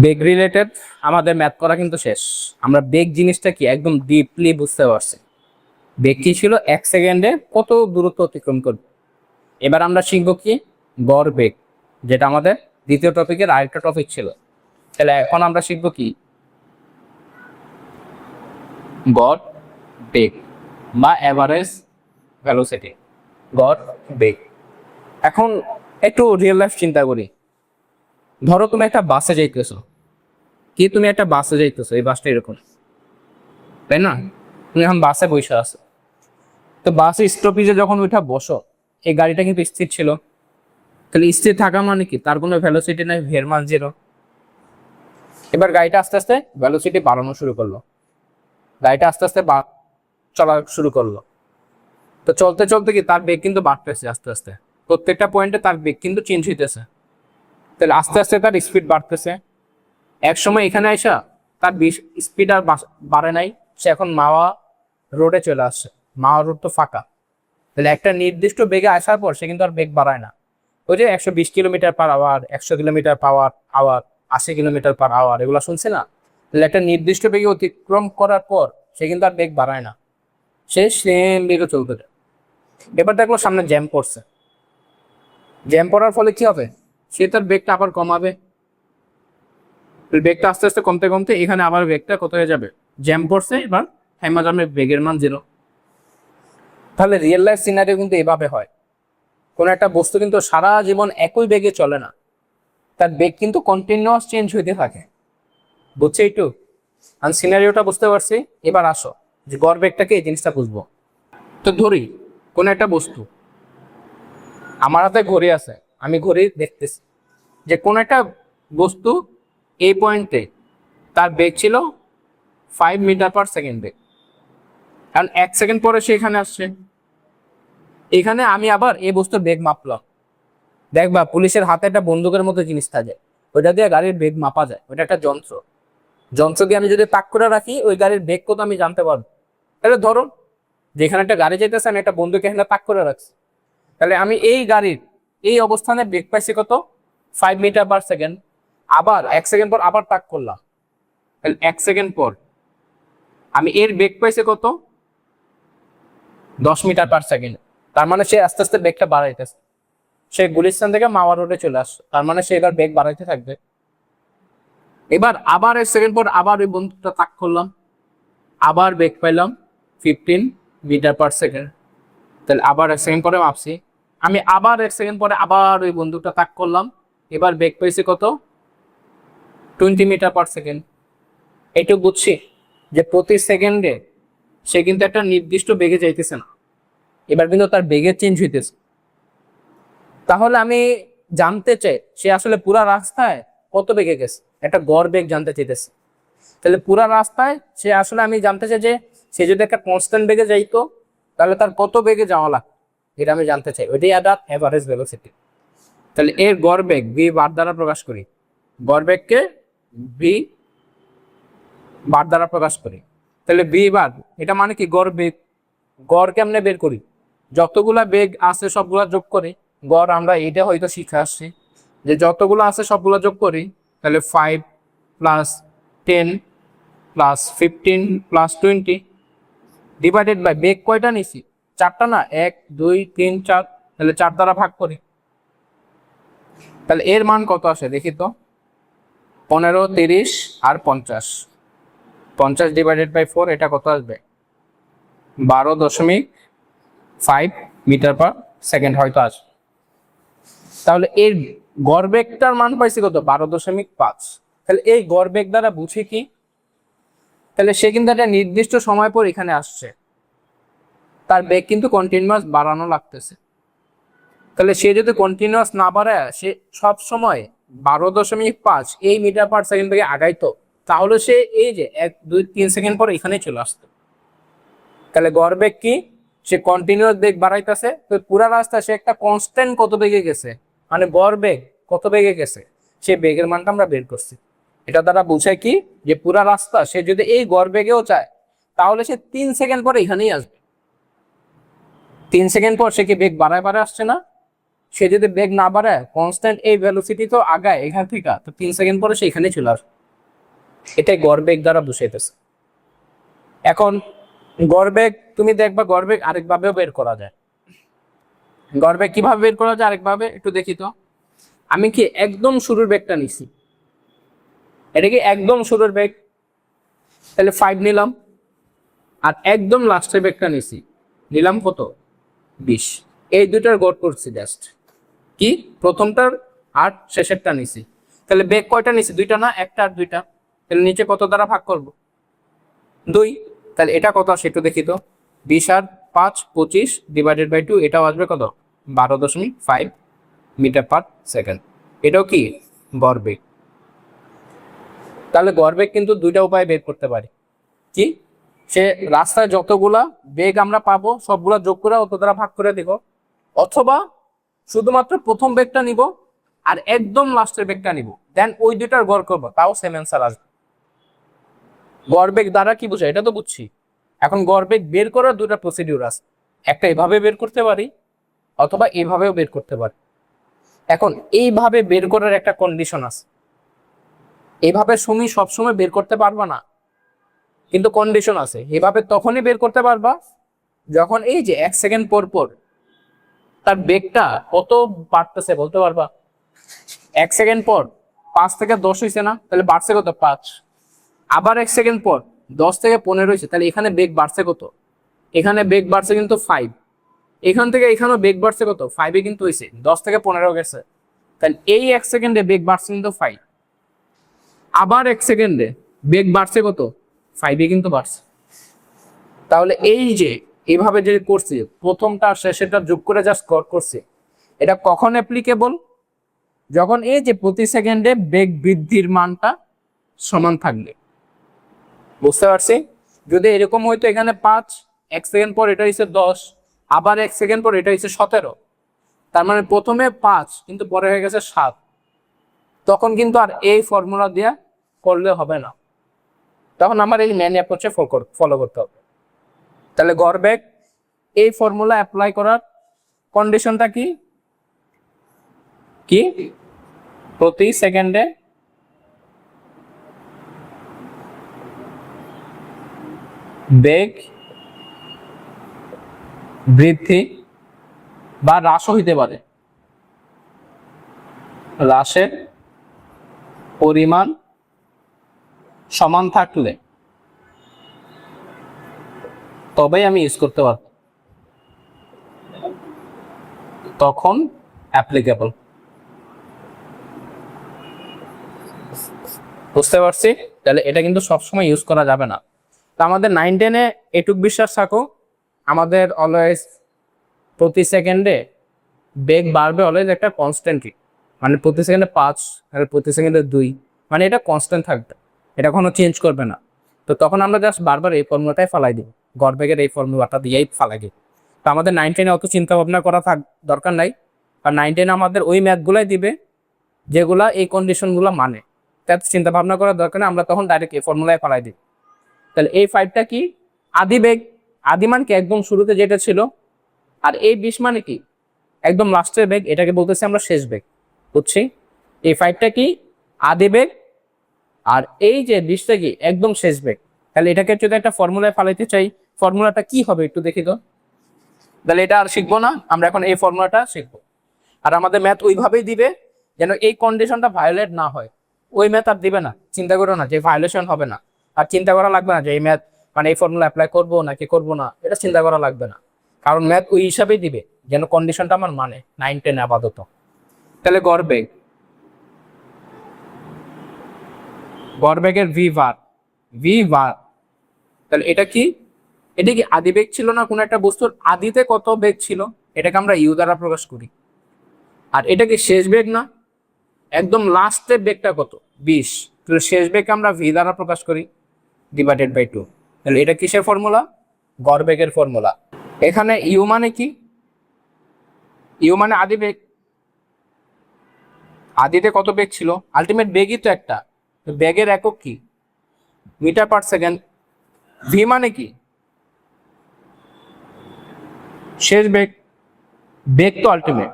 বেগ related আমাদের math করা কিন্তু শেষ। আমরা বেগ জিনিসটা কি একদম ডিপলি বুঝতে পারছি। বেগ কি ছিল, 1 সেকেন্ডে কত দূরত্ব অতিক্রম করবে। এবার আমরা শিখবো কি, গড় বেগ, যেটা আমাদের দ্বিতীয় টপিকের আরেকটা টপিক ছিল। তাহলে এখন আমরা শিখবো কি, গড় বেগ বা অ্যাভারেজ ভেলোসিটি, গড় বেগ। এখন একটু রিয়েল লাইফ চিন্তা করি। ধরো তুমি একটা বাসে যাইতেছো, তুমি একটা বাসে যাইতেছো, এই বাসটা এরকম, তাই না? তুমি এখন বাসে বসে আছো, তো বাসে স্টপেজে যখন ওইটা বসো, এই গাড়িটা কিন্তু স্থির ছিল। তাহলে স্থির থাকা মানে কি, তার কোনো ভেলোসিটি নাই, ভের মান 0। এবার গাড়িটা আস্তে আস্তে ভেলোসিটি বাড়ানো শুরু করলো, গাড়িটা আস্তে আস্তে চলা শুরু করলো। তো চলতে চলতে কি তার বেগ কিন্তু বাড়তেছে আস্তে আস্তে, প্রত্যেকটা পয়েন্টে তার বেগ কিন্তু চেঞ্জ হইতেছে। তাহলে আস্তে আস্তে তার স্পিড বাড়তেছে। এক সময় এখানে আইসা তার স্পিড আর বাড়ে নাই, সে এখন মাওয়া রোডে চলে আসছে। মাওয়া রোড তো ফাঁকা। তাহলে একটা নির্দিষ্ট বেগে আসার পর সে কিন্তু আর বেগ বাড়ায় না। ওই যে 120 kilometre per hour, 100 kilometre per hour, 80 kilometre per hour, এগুলো শুনছে না? তাহলে একটা নির্দিষ্ট বেগে অতিক্রম করার পর সে কিন্তু আর বেগ বাড়ায় না, সে সেম বেগে চলতে যায়। এবার দেখলো সামনে জ্যাম পড়ছে, জ্যাম পড়ার ফলে কি হবে, সে তার বেগটা আবার কমাবে। বেগটা আস্তে আস্তে কমতে কমতে এখানে আবার বেগটা কত হয়ে যাবে, জ্যাম পড়ছে, এবার থাইমা যাবে, বেগের মান 0। তাহলে রিয়েল লাইফ সিনারিও কিন্তু এভাবে হয়। কোনো একটা বস্তু কিন্তু সারা জীবন একই বেগে চলে না, তার বেগ কিন্তু কন্টিনিউয়াস চেঞ্জ হইতে থাকে। বুঝছে একটু? আমি সিনারিওটা বুঝতে পারছি। এবার আসো যে গড় বেগটাকে, এই জিনিসটা বুঝবো। তো ধরি কোনো একটা বস্তু, আমার হাতে ঘড়ি আছে, আমি ঘড়ি দেখতেছি যে কোনো একটা বস্তু এই পয়েন্টে তার বেগ ছিল 5 মিটার পার সেকেন্ড বেগ। কারণ 1 সেকেন্ড পরে সে এখানে আসছে। এখানে আমি আবার এই বস্তুর বেগ মাপলাম। দেখবা পুলিশের হাতে একটা বন্দুকের মতো জিনিস থাকে, ওইটা দিয়ে গাড়ির বেগ মাপা যায়। ওইটা একটা যন্ত্র, যন্ত্র দিয়ে আমি যদি তাক করে রাখি, ওই গাড়ির বেগ কত আমি জানতে পারবো। তাহলে ধরো যেখানে একটা গাড়ি যেতেছে, আমি একটা বন্দুক এখানে তাক করে রাখছি, তাহলে আমি এই গাড়ির এই অবস্থানে বেগ পাইছি কত, 5 মিটার পার সেকেন্ড। আবার 1 সেকেন্ড পর আবার তাক করলাম, তাহলে 1 সেকেন্ড পর আমি এর বেগ পাইছি কত, 10 মিটার পার সেকেন্ড। তার মানে সে আস্তে আস্তে বেগটা বাড়াইতেছে। সে গুলিস্তান থেকে মাওয়া রোডে চলে আসছে, তার মানে সে এবার বেগ বাড়াইতে থাকবে। এবার আবার 1 সেকেন্ড পর আবার ওই বন্দুকটা তাক করলাম, আবার বেগ পাইলাম 15 মিটার পার সেকেন্ড। তাহলে আবার 1 সেকেন্ড পরে মাপছি, আমি আবার 1 সেকেন্ড পরে আবার ওই বন্দুকটা তাক করলাম, এবার বেগ পেয়েছি কত, 20 মিটার পার সেকেন্ড। এইটুকু বুঝছি যে প্রতি সেকেন্ডে সে কিন্তু একটা নির্দিষ্ট বেগে যাইতেছে না, এবার কিন্তু তার বেগের চেঞ্জ হইতেছে। তাহলে আমি জানতে চাই সে আসলে পুরা রাস্তায় কত বেগে গেছে, একটা গড় বেগ জানতে চাইতেছে। তাহলে পুরা রাস্তায় সে আসলে, আমি জানতে চাই যে সে যদি একটা কনস্ট্যান্ট বেগে যাইতো, তাহলে তার কত বেগে যাওয়া লাগতো, এটা আমি জানতে চাই। ওইটাই আদার এভারেজ ভেলোসিটি। তাহলে এর গড় বেগ ভি বার দ্বারা প্রকাশ করি, গড় বেগকে ভি বার দ্বারা প্রকাশ করি। তাহলে ভি বার, এটা মানে কি, গড় বেগ। গড় কেমনে বের করি, যতগুলা বেগ আছে সবগুলা যোগ করি। গড় আমরা এইটা হয়তো শিখে আসছি, যে যতগুলো আছে সবগুলা যোগ করি। তাহলে 5 + 10 + 15 + 20 ডিভাইডেড বাই বেগ কয়টা নিছি, 4টা না, 1 2 3 4, তাহলে 4 দ্বারা ভাগ করি। তাহলে এর মান কত আসে দেখি তো, 15 30 আর 50, 50 ডিভাইডেড বাই 4, এটা কত আসবে, 12.5 মিটার পার সেকেন্ড হয়তো আসবে। তাহলে এর গড় বেগটার মান পাইছি কত, 12.5। তাহলে এই গড় বেগ দ্বারা বুঝি কি, তাহলে সে কিন্তু একটা নির্দিষ্ট সময় পর এখানে আসছে, তার বেগ কিন্তু কন্টিনিউয়াস বাড়ানো লাগতেছে। তাহলে সে যদি কন্টিনিউয়াস না বাড়ায়, সে সব সময় 12.5 এই মিটার পার সেকেন্ড থেকে আগাইতো, তাহলে সে এই যে 1 2 3 সেকেন্ড পর এখানে চলে আসতো। তাহলে গড় বেগ কি, সে কন্টিনিউয়াস বেগ বাড়াইতেছে, তো পুরা রাস্তা সে একটা কনস্ট্যান্ট কত বেগে গেছে, মানে গড় বেগ কত বেগে গেছে, সে বেগের মানটা আমরা বের করছি। এটা দ্বারা বোঝায় কি, যে পুরা রাস্তা সে যদি এই গড় বেগেও চায়, তাহলে সে 3 সেকেন্ড পরে এখানেই আসবে। 3 সেকেন্ড পর সে কি বেগ বাড়ায় বাড়ায় আসছে না, সে যদি বেগ না বাড়ায় কনস্ট্যান্ট এই ভেলোসিটি তো আগায় এখান থেকে, তো 3 সেকেন্ড পরে সে এখানে চলে আসবে। এটাই গড় বেগ দ্বারা বুঝাইতেছে। এখন গড় বেগ তুমি দেখবা গড় বেগ আরেকভাবেও বের করা যায়। গড় বেগ কিভাবে বের করা যায় আরেকভাবে একটু দেখি তো। আমি কি একদম শুরুর বেগটা নিছি, এটা কি একদম শুরুর বেগ, তাহলে 5 নিলাম। আর একদম লাস্টের বেগটা নিছি, নিলাম কত, 20। এই দুটার গড় করছি জাস্ট কি প্রথমটার আর শেষেরটা নিছি। তাহলে বেগ কয়টা নিছি, দুইটা না, একটা আর দুইটা। তাহলে নিচে কত দ্বারা ভাগ করব, 2। তাহলে এটা কত আসে একটু দেখি তো, 20 আর 5 25 ডিভাইডেড বাই 2, এটাও আসবে কত, 12.5 মিটার পার সেকেন্ড। এটাও কি গড় বেগ। তাহলে গড় বেগ কিন্তু দুইটা উপায়ে বের করতে পারি। কি, সে রাস্তায় যতগুলা বেগ আমরা পাবো সবগুলা যোগ করে অত দ্বারা ভাগ করে দিব, অথবা শুধুমাত্র প্রথম বেগটা নিব আর একদম লাস্টের বেগটা নিব, দেন ওই দুইটার গড় করবো, তাও সেম অ্যান্সার আসবে। গড় বেগ দ্বারা কি বুঝায় এটা তো বুঝছি। এখন গড় বেগ বের করার দুটা প্রসিডিউর আছে, একটা এভাবে বের করতে পারি অথবা এইভাবেও বের করতে পারি। এখন এইভাবে বের করার একটা কন্ডিশন আছে, এইভাবে তুমি সবসময় বের করতে পারবা না, কিন্তু কন্ডিশন আছে। এভাবে তখনই বের করতে পারবা যখন এই যে 1 সেকেন্ড পর পর তার বেগটা কত বাড়তেছে বলতে পারবা। 1 সেকেন্ড পর 5 থেকে 10 হয়েছে না, তাহলে বাড়ছে কত, 5। আবার 1 সেকেন্ড পর 10 থেকে 15 হয়েছে, তাহলে এখানে বেগ বাড়ছে কত, এখানে বেগ বাড়ছে কিন্তু 5। এখান থেকে এখানেও বেগ বাড়ছে কত, 5 কিন্তু হয়েছে, 10 থেকে 15 গেছে, তাহলে এই 1 সেকেন্ডে বেগ বাড়ছে কিন্তু 5। আবার 1 সেকেন্ডে বেগ বাড়ছে কত, 5 কিন্তু বাড়ছে। তাহলে এই যে এইভাবে যে করছি প্রথমটা আর শেষেরটা যোগ করে জাস্ট গড় করছি, এটা কখন অ্যাপ্লিকেবল, যখন এই যে প্রতি সেকেন্ডে বেগ বৃদ্ধির মানটা সমান থাকবে। বুঝতে পারছি? যদি এরকম হইতো এখানে 5, 1 সেকেন্ড পর এটা হচ্ছে 10, আবার 1 সেকেন্ড পর এটা হচ্ছে 17, তার মানে প্রথমে 5 কিন্তু পরে হয়ে গেছে 7, তখন কিন্তু আর এই ফর্মুলা দিয়ে করলে হবে না, তখন আমার এই ম্যান অ্যাপ্রোচে ফলো করতে হবে। তাহলে গড় বেগ এই ফর্মুলা অ্যাপ্লাই করার কন্ডিশনটা কি, কি প্রতি সেকেন্ডে বেগ বৃদ্ধি বা হ্রাসও হইতে পারে, হ্রাসের পরিমাণ সমান থাকলে তবেই আমি ইউজ করতে পারব, তখন অ্যাপ্লিকেবল। বুঝতে পারছি? তাহলে এটা কিন্তু সবসময় ইউজ করা যাবে না। তো আমাদের 9-10-এ এটুক বিশ্বাস থাকো, আমাদের অলওয়েজ প্রতি সেকেন্ডে বেগ বাড়বে, অলওয়েজ একটা কনস্ট্যান্টলি, মানে প্রতি সেকেন্ডে 5 আর প্রতি সেকেন্ডে 2, মানে এটা কনস্ট্যান্ট থাকবে, এটা কখনো চেঞ্জ করবে না। তো তখন আমরা জাস্ট বারবার এই ফর্মুলাটাই ফালাই দিই, গড় বেগের এই ফর্মুলাটা দিয়েই ফালাই দিই। তো আমাদের 9-10-এ অত চিন্তা ভাবনা করা দরকার নাই, আর 9-10 আমাদের ওই ম্যাথগুলাই দিবে যেগুলা এই কন্ডিশনগুলো মানে, তার চিন্তা ভাবনা করার দরকার নেই, আমরা তখন ডাইরেক্ট এই ফর্মুলায় ফালাই দিই। তাহলে এই 5টা কি, আদি বেগ, আদি মান কি একদম শুরুতে যেটা ছিল, আর এই 20 মানে কি একদম লাস্টের বেগ, এটাকে বলতেছি আমরা শেষ বেগ। বুঝছি? এই 5টা কি আদি বেগ, আর এই যে 20টা কি একদম শেষ বেগ। তাহলে এটাকে যদি একটা ফর্মুলায় ফালাইতে চাই, ফর্মুলাটা কি হবে একটু দেখি তো। তাহলে এটা আর শিখবো না, আমরা এখন এই ফর্মুলাটা শিখবো। আর আমাদের ম্যাথ ওইভাবেই দিবে যেন এই কন্ডিশনটা ভায়োলেট না হয়, ওই ম্যাথ আর দিবে না, চিন্তা করো না যে ভায়োলেশন হবে না, আর চিন্তা করা লাগবে না যে এই ম্যাথ মানে এই ফর্মুলা অ্যাপ্লাই করবো নাকি করবো না, এটা চিন্তা করা লাগবে না, কারণ ম্যাথ ওই হিসাবেই দিবে যেন কন্ডিশনটা আমার মানে 9-10 আপাতত। তাহলে গড় বেগ, গড় বেগের ভি var, তাহলে এটা কি, এটা কি আদি বেগ ছিল না কোন একটা বস্তুর, আদিতে কত বেগ ছিল এটাকে আমরা ইউ দ্বারা প্রকাশ করি, আর এটা কি শেষ বেগ না, একদম লাস্টের বেগটা কত 20, তাহলে শেষ বেগকে আমরা ভি দ্বারা প্রকাশ করি ডিভাইডেড বাই 2। তাহলে এটা কিসের ফর্মুলা, গড় বেগের ফর্মুলা। এখানে ইউ মানে কি, ইউ মানে আদি বেগ, আদিতে কত বেগ ছিল, আলটিমেট বেগই তো একটা, বেগের একক কি মিটার পার সেকেন্ড। ভি মানে কি শেষ বেগ, বেগ তো আলটিমেট,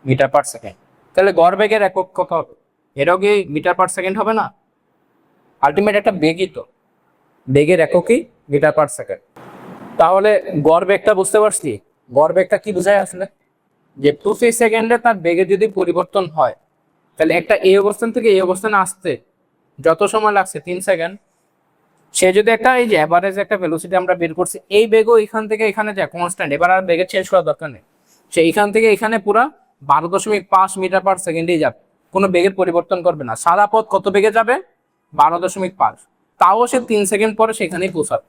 মিটার পার সেকেন্ড। তাহলে গড় বেগের একক কত হবে? এটাও কি মিটার পার সেকেন্ড হবে না? আলটিমেট একটা বেগই তো, বেগের এককই মিটার পার সেকেন্ড। তাহলে গড় বেগটা বুঝতে পারছি। গড় বেগটা কি বোঝায় আসলে? যে প্রতি সেকেন্ডে তার বেগের যদি পরিবর্তন হয়, তাহলে একটা এই অবস্থান থেকে এই অবস্থানে আসতে যত সময় লাগছে 3 সেকেন্ড, সে যদি একটা এই যে অ্যাভারেজ একটা ভেলোসিটি আমরা বের করছি, এই বেগও এখান থেকে এখানে যায় কনস্ট্যান্ট, এবার আর বেগের চেঞ্জ করার দরকার নেই, সে এখান থেকে এখানে পুরা 12.5 মিটার পার সেকেন্ডেই যাবে, কোনো বেগের পরিবর্তন করবে না। সারা পথ কত বেগে যাবে? 12.5। তাও সে 3 সেকেন্ড পরে সেখানেই পৌঁছাবে।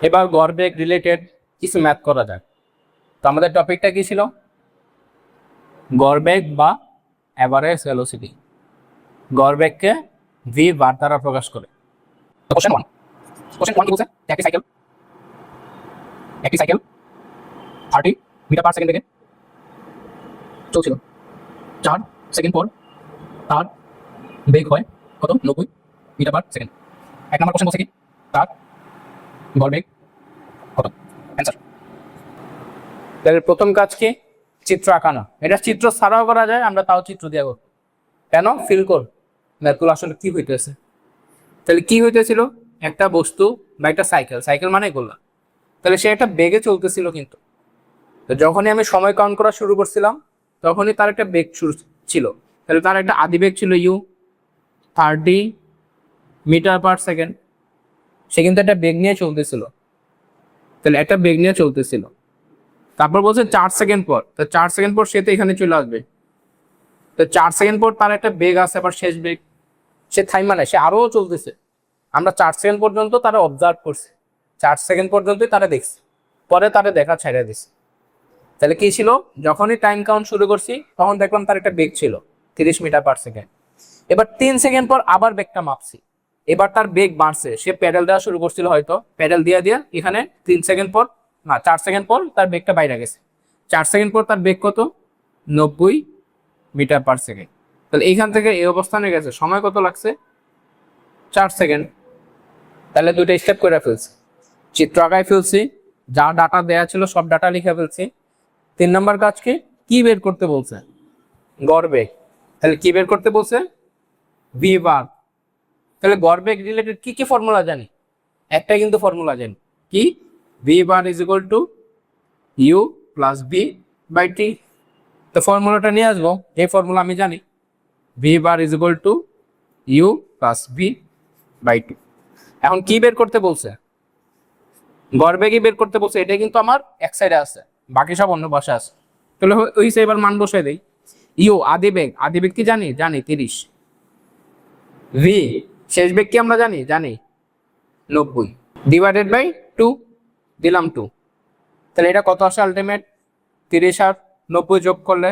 এবার গড় বেগ রিলেটেড কিছু ম্যাথ করা যায়। তো আমাদের টপিকটা কি ছিল? গড় বেগ বা অ্যাভারেজ ভেলোসিটি। গড় বেগকে ভি বার দ্বারা প্রকাশ করে। কোশ্চেন 1 কি বলছে? একটি সাইকেল 30 মিটার পার সেকেন্ড বেগে চলছিল, 4 সেকেন্ড পর তার বেগ হয় কত? 90 মিটার পার সেকেন্ড। 1 নম্বর কোশ্চেন বলছে কি? তার গড় বেগ কত? অ্যান্সার। তাহলে প্রথম কাজ কি? চিত্র আঁকানো। এটা চিত্র ছাড়াও করা যায়, আমরা তাও চিত্র দিয়ে করব। কেন? ফিল কর ম্যাথগুলো আসলে কি হইতেছে। তাহলে কি হইতেছিল? একটা বস্তু বা একটা সাইকেল, সাইকেল মানে গোলা, তাহলে সে একটা বেগে চলতেছিল। কিন্তু তো যখনই আমি সময় কাউন্ট করা শুরু করছিলাম, তখনই তার একটা বেগ শুরু ছিল। তাহলে তার একটা আদি বেগ ছিল ইউ, 30 মিটার পার সেকেন্ড। সে কিন্তু একটা বেগ নিয়ে চলতেছিল। তাহলে একটা বেগ নিয়ে চলতেছিল, তারপর বলছে 4 সেকেন্ড পর, তো 4 সেকেন্ড পর সে তো এখানে চলে আসবে। তো 4 সেকেন্ড পর তার একটা বেগ আছে, আবার শেষ বেগ। সে থাইমা নাই, সে আরো চলতেছে। আমরা 4 সেকেন্ড পর্যন্ত তারা অবজার্ভ করছি, 4 সেকেন্ড পর্যন্তই তারা দেখছি, পরে তারা দেখা ছাড়িয়ে দিছে। তাহলে কি ছিল? যখনই টাইম কাউন্ট শুরু করছি, তখন দেখলাম তার একটা বেগ ছিল 30 মিটার পার সেকেন্ড। এবার 3 সেকেন্ড পর আবার বেগটা মাপছি, এবার তার বেগ বাড়ছে। সে প্যাডেল দেওয়া শুরু করছিল, হয়তো প্যাডেল দিয়ে এখানে 3 সেকেন্ড পর, না 4 সেকেন্ড পর তার বেগটা বাইরে গেছে। 4 সেকেন্ড পর তার বেগ কত? 90 মিটার পার সেকেন্ড। তাহলে এইখান থেকে এই অবস্থানে গেছে, সময় কত লাগছে? 4 সেকেন্ড। তাহলে দুইটা স্টেপ করে ফেলছি, চিত্র আঁকায় ফেলছি, যা ডাটা দেয়া ছিল সব ডাটা লিখে ফেলছি। 3 নম্বর কাজ কি? কি বের করতে বলছে? গড় বেগ। তাহলে কি বের করতে বলছে? ভি বার। তাহলে গড় বেগ রিলেটেড কি কি ফর্মুলা জানি? একটা কিন্তু ফর্মুলা জানি, কি? V bar is equal to U plus B by T. তো ফর্মুলাটা নিয়ে আসবো, এই ফর্মুলা আমি জানি, V bar is equal to U plus B by T. এখন কি বের করতে বলছে? গড় বেগই বের করতে বলছে। এটা কিন্তু আমার এক সাইডে আছে, বাকি সব অন্য পাশে আছে। তাহলে ওই এবার মান বসাই দেই। ইউ আদি বেগ, আদি বেগ কি জানি? জানি 30। ভি শেষ বেগ কি আমরা জানি? জানি 90 ডিভাইডেড বাই 2, দিলাম 2। তাহলে এটা কত আসে আলটিমেট? 30 আর 90 যোগ করলে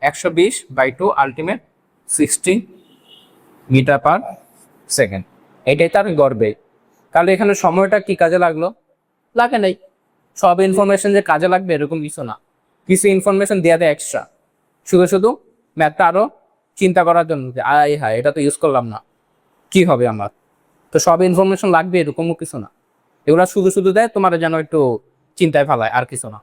120 by 2, ultimate 60 metre per second. এটাই তার গড় বেগ। তাহলে এখানে সময়টা কি কাজে লাগলো? লাগে নাই। সব ইনফরমেশন যে কাজে লাগবে এরকম কিছু না, কিছু ইনফরমেশন দেওয়া দেয় এক্সট্রা, শুধু শুধু ম্যাথটা আরো চিন্তা করার জন্য যে হ্যাঁ এটা তো ইউজ করলাম না, কি হবে আমার। তো সব ইনফরমেশন লাগবে এরকমও কিছু না, এগুলা শুধু শুধু দেয় তোমার যেন একটু চিন্তায় ফেলায়, আর কিছু না।